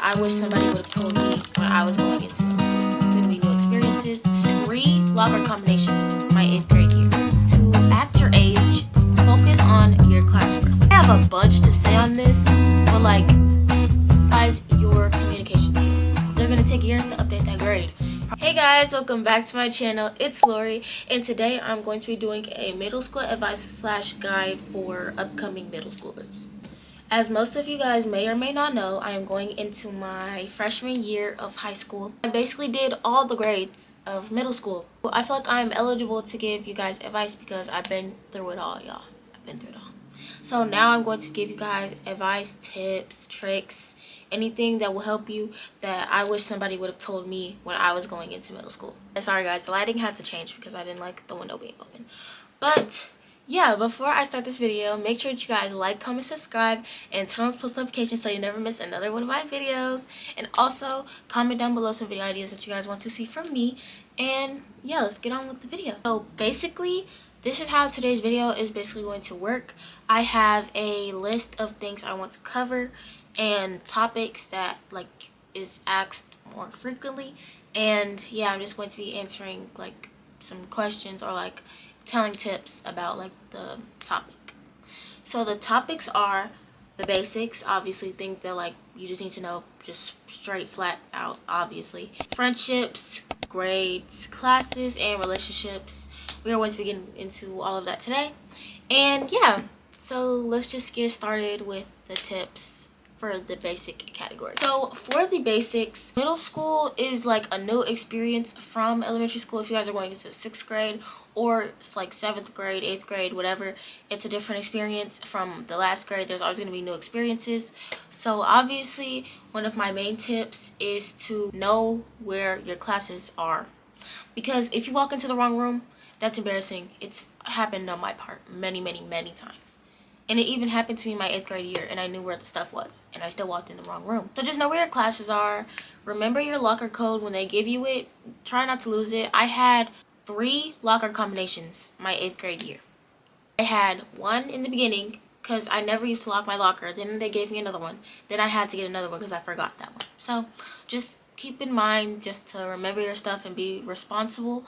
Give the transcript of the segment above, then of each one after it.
I wish somebody would have told me when I was going into middle school. It's gonna be new experiences. 3 locker combinations my 8th grade year. To act your age, focus on your classwork. I have a bunch to say on this, but like, guys, your communication skills. They're gonna take years to update that grade. Hey guys, welcome back to my channel. It's Lori, and today I'm going to be doing a middle school advice / guide for upcoming middle schoolers. As most of you guys may or may not know, I am going into my freshman year of high school. I basically did all the grades of middle school. I feel like I'm eligible to give you guys advice because I've been through it all, y'all. I've been through it all. So now I'm going to give you guys advice, tips, tricks, anything that will help you that I wish somebody would have told me when I was going into middle school. And sorry guys, the lighting had to change because I didn't like the window being open. But yeah, before I start this video, make sure that you guys like, comment, subscribe, and turn on post notifications so you never miss another one of my videos. And also comment down below some video ideas that you guys want to see from me. And yeah, let's get on with the video. So basically, this is how today's video is basically going to work. I have a list of things I want to cover and topics that like is asked more frequently. And yeah, I'm just going to be answering like some questions or like telling tips about like the topic. So the topics are the basics, obviously things that like you just need to know, just straight flat out, obviously. Friendships, grades, classes, and relationships. We are going to be getting into all of that today. And yeah, so let's just get started with the tips for the basic category. So for the basics, middle school is like a new experience from elementary school. If you guys are going into 6th grade or it's like 7th grade, 8th grade, whatever, it's a different experience from the last grade. There's always going to be new experiences. So obviously one of my main tips is to know where your classes are, because if you walk into the wrong room, that's embarrassing. It's happened on my part many times. And it even happened to me in my 8th grade year, and I knew where the stuff was, and I still walked in the wrong room. So just know where your classes are. Remember your locker code when they give you it. Try not to lose it. I had 3 locker combinations my 8th grade year. I had one in the beginning because I never used to lock my locker. Then they gave me another one. Then I had to get another one because I forgot that one. So just keep in mind just to remember your stuff and be responsible.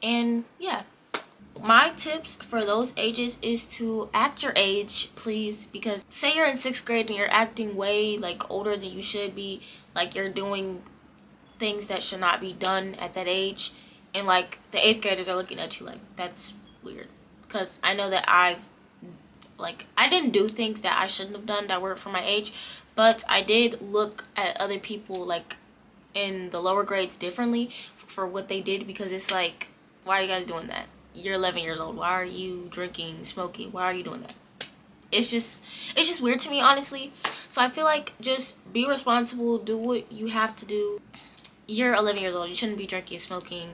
And yeah. My tips for those ages is to act your age, please, because say you're in 6th grade and you're acting way like older than you should be, like you're doing things that should not be done at that age, and like the 8th graders are looking at you like that's weird. Because I know that I didn't do things that I shouldn't have done that were for my age, but I did look at other people like in the lower grades differently for what they did, because it's like, why are you guys doing that? You're 11 years old. Why are you drinking, smoking? Why are you doing that? It's just weird to me, honestly. So I feel like just be responsible, do what you have to do. You're 11 years old. You shouldn't be drinking, smoking,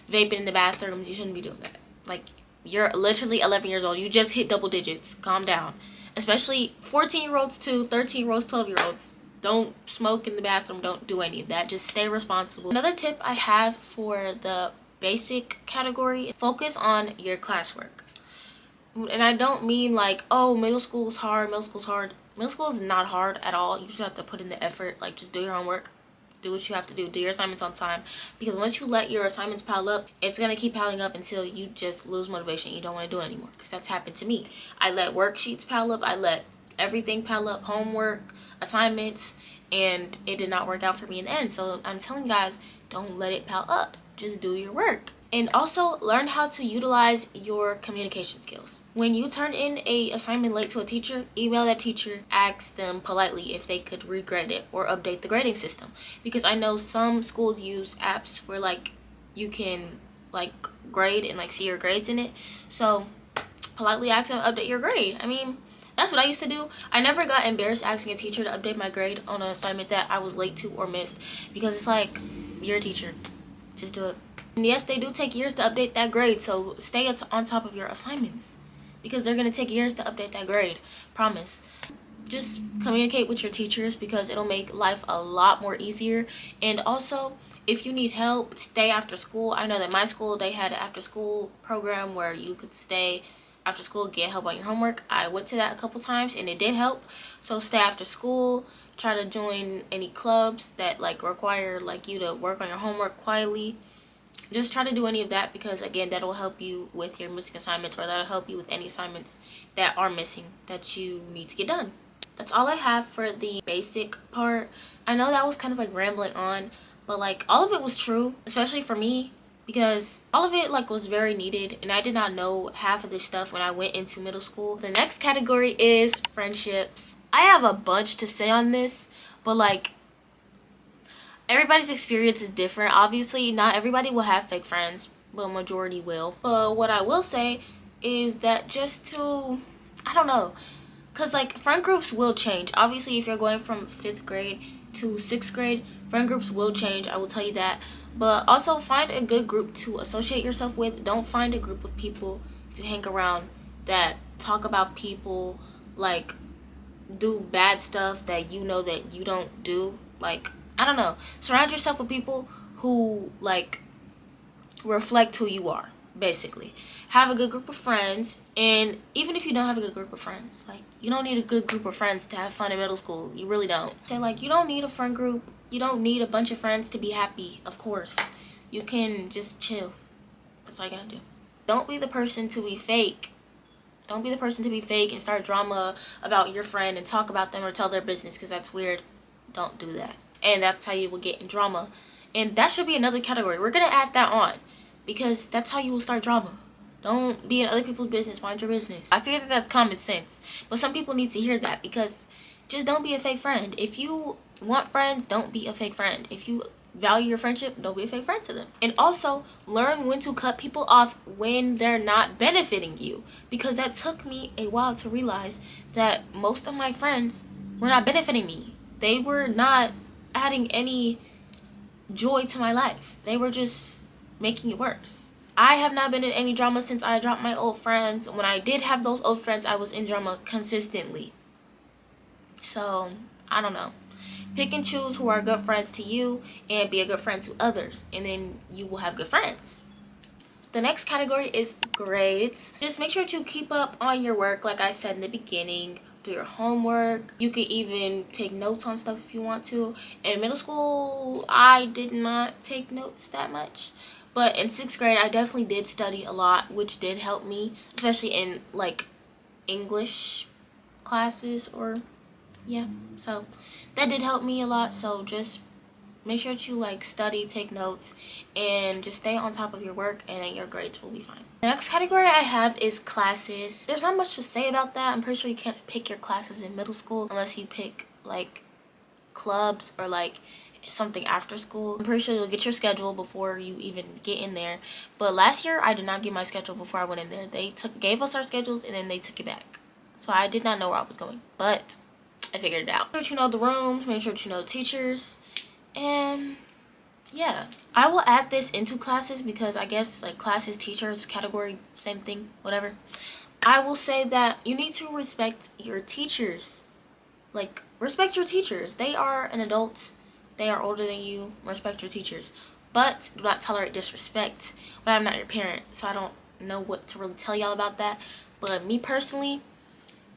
vaping in the bathrooms. You shouldn't be doing that. Like, you're literally 11 years old. You just hit double digits. Calm down. Especially 14-year-olds too, 13-year-olds, 12-year-olds. Don't smoke in the bathroom. Don't do any of that. Just stay responsible. Another tip I have for the basic category, focus on your classwork. And I don't mean like, oh, middle school is hard, middle school is not hard at all. You just have to put in the effort. Like, just do your homework, do what you have to do your assignments on time, because once you let your assignments pile up, it's gonna keep piling up until you just lose motivation. You don't want to do it anymore, because that's happened to me. I let worksheets pile up, I let everything pile up, homework, assignments, and it did not work out for me in the end. So I'm telling you guys, don't let it pile up. Just do your work. And also learn how to utilize your communication skills. When you turn in a assignment late to a teacher, email that teacher, ask them politely if they could regrade it or update the grading system. Because I know some schools use apps where like you can like grade and like see your grades in it. So politely ask them to update your grade. I mean, that's what I used to do. I never got embarrassed asking a teacher to update my grade on an assignment that I was late to or missed, because it's like, you're a teacher. Just do it. And yes, they do take years to update that grade, so stay on top of your assignments, because they're going to take years to update that grade. Promise. Just communicate with your teachers, because it'll make life a lot more easier. And also, if you need help, stay after school. I know that my school, they had an after school program where you could stay after school, get help on your homework. I went to that a couple times and it did help. So stay after school, try to join any clubs that like require like you to work on your homework quietly. Just try to do any of that, because again, that'll help you with your missing assignments, or that'll help you with any assignments that are missing that you need to get done. That's all I have for the basic part. I know that was kind of like rambling on, but like all of it was true, especially for me, because all of it like was very needed, and I did not know half of this stuff when I went into middle school. The next category is friendships. I have a bunch to say on this, but like everybody's experience is different. Obviously, not everybody will have fake friends, but majority will. But what I will say is that just to, I don't know, because like friend groups will change. Obviously, if you're going from 5th grade to 6th grade, friend groups will change. I will tell you that. But also find a good group to associate yourself with. Don't find a group of people to hang around that talk about people, like do bad stuff that you know that you don't do. Like, I don't know. Surround yourself with people who like reflect who you are, basically. Have a good group of friends, and even if you don't have a good group of friends, like you don't need a good group of friends to have fun in middle school. You really don't. So like you don't need a friend group. You don't need a bunch of friends to be happy. Of course, you can just chill. That's all you gotta do. Don't be the person to be fake. Don't be the person to be fake and start drama about your friend and talk about them or tell their business, because that's weird. Don't do that. And that's how you will get in drama. And that should be another category. We're gonna add that on, because that's how you will start drama. Don't be in other people's business. Mind your business. I feel that that's common sense, but some people need to hear that, because just don't be a fake friend. If you want friends, don't be a fake friend. If you value your friendship, don't be a fake friend to them. And also learn when to cut people off when they're not benefiting you, because that took me a while to realize that most of my friends were not benefiting me. They were not adding any joy to my life. They were just making it worse. I have not been in any drama since I dropped my old friends. When I did have those old friends, I was in drama consistently. So, I don't know. Pick and choose who are good friends to you, and be a good friend to others, and then you will have good friends. The next category is grades. Just make sure to keep up on your work, like I said in the beginning. Do your homework. You can even take notes on stuff if you want to. In middle school, I did not take notes that much. But in 6th grade, I definitely did study a lot, which did help me, especially in like English classes, or yeah. So that did help me a lot. So just make sure to like study, take notes, and just stay on top of your work, and then your grades will be fine. The next category I have is classes. There's not much to say about that. I'm pretty sure you can't pick your classes in middle school unless you pick like clubs or like something after school. I'm pretty sure you'll get your schedule before you even get in there. But last year I did not get my schedule before I went in there. They gave us our schedules, and then they took it back. So I did not know where I was going, but I figured it out. Make sure you know the rooms, make sure you know the teachers, and yeah. I will add this into classes, because I guess like classes, teachers, category, same thing, whatever. I will say that you need to respect your teachers. Like, respect your teachers. They are an adult. They are older than you. Respect your teachers. But do not tolerate disrespect. But I'm not your parent, so I don't know what to really tell y'all about that. But me personally,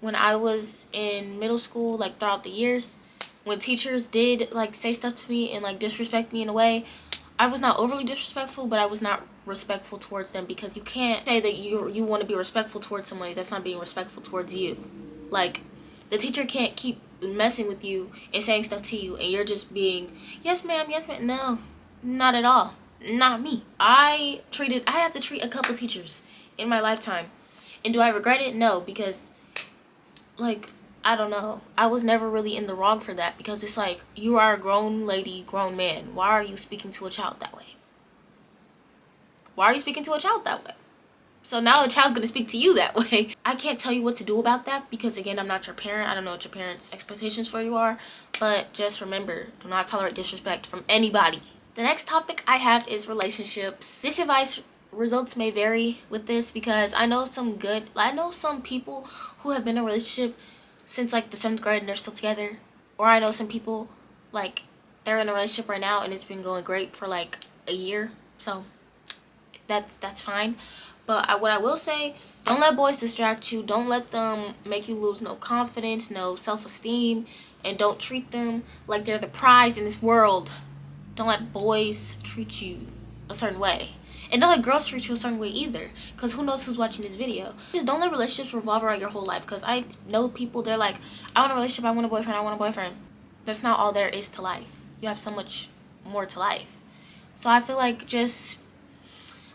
when I was in middle school, like throughout the years, when teachers did like say stuff to me and like disrespect me in a way, I was not overly disrespectful, but I was not respectful towards them, because you can't say that you want to be respectful towards somebody that's not being respectful towards you. Like, the teacher can't keep messing with you and saying stuff to you, and you're just being yes ma'am, yes ma'am. No, not at all. Not me. I had to treat a couple teachers in my lifetime, and do I regret it? No, because like, I don't know, I was never really in the wrong for that, because it's like, you are a grown lady, grown man. Why are you speaking to a child that way? Why are you speaking to a child that way? So now a child's gonna speak to you that way. I can't tell you what to do about that, because again, I'm not your parent. I don't know what your parents' expectations for you are, but just remember, do not tolerate disrespect from anybody. The next topic I have is relationships. This advice, results may vary with this, because I know some people who have been in a relationship since like the 7th grade and they're still together, or I know some people like they're in a relationship right now and it's been going great for like a year. So that's fine. But what I will say, don't let boys distract you. Don't let them make you lose no confidence, no self-esteem, and don't treat them like they're the prize in this world. Don't let boys treat you a certain way. And don't let girls treat you a certain way either. Because who knows who's watching this video. Just don't let relationships revolve around your whole life. Because I know people, they're like, I want a relationship, I want a boyfriend, I want a boyfriend. That's not all there is to life. You have so much more to life. So I feel like just,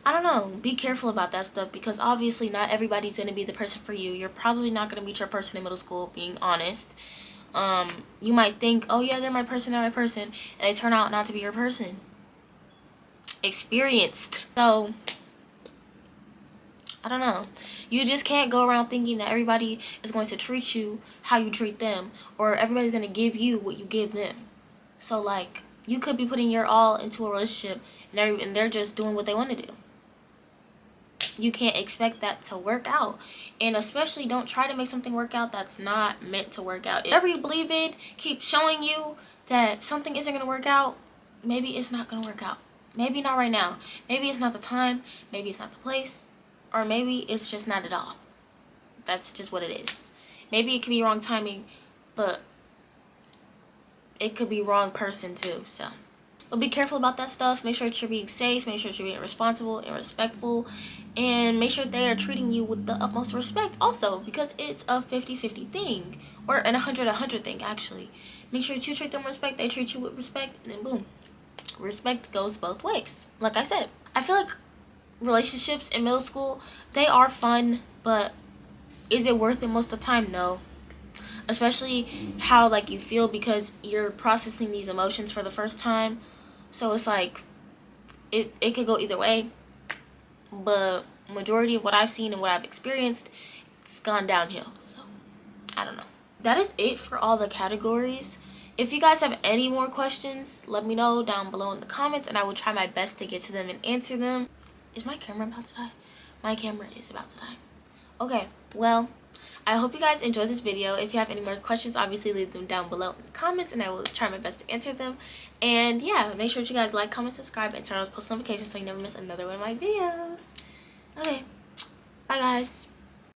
I don't know, be careful about that stuff. Because obviously not everybody's going to be the person for you. You're probably not going to meet your person in middle school, being honest. You might think, oh yeah, they're my person, and they turn out not to be your person. Experienced. So I don't know, you just can't go around thinking that everybody is going to treat you how you treat them, or everybody's going to give you what you give them. So like, you could be putting your all into a relationship and they're just doing what they want to do. You can't expect that to work out. And especially don't try to make something work out that's not meant to work out. If whatever you believe in keep showing you that something isn't going to work out, maybe it's not going to work out. Maybe not right now. Maybe it's not the time. Maybe it's not the place. Or maybe it's just not at all. That's just what it is. Maybe it could be wrong timing, but it could be wrong person too. So, but be careful about that stuff. Make sure that you're being safe. Make sure that you're being responsible and respectful. And make sure they are treating you with the utmost respect also. Because it's a 50-50 thing. Or an 100-100 thing, actually. Make sure that you treat them with respect. They treat you with respect. And then boom. Respect goes both ways. Like I said, I feel like relationships in middle school, they are fun, but is it worth it most of the time? No. Especially how like you feel, because you're processing these emotions for the first time. So it's like it could go either way. But majority of what I've seen and what I've experienced, it's gone downhill. So I don't know. That is it for all the categories. If you guys have any more questions, let me know down below in the comments, and I will try my best to get to them and answer them. Is my camera about to die? My camera is about to die. Okay, well, I hope you guys enjoyed this video. If you have any more questions, obviously leave them down below in the comments, and I will try my best to answer them. And yeah, make sure that you guys like, comment, subscribe, and turn on those post notifications so you never miss another one of my videos. Okay, bye guys.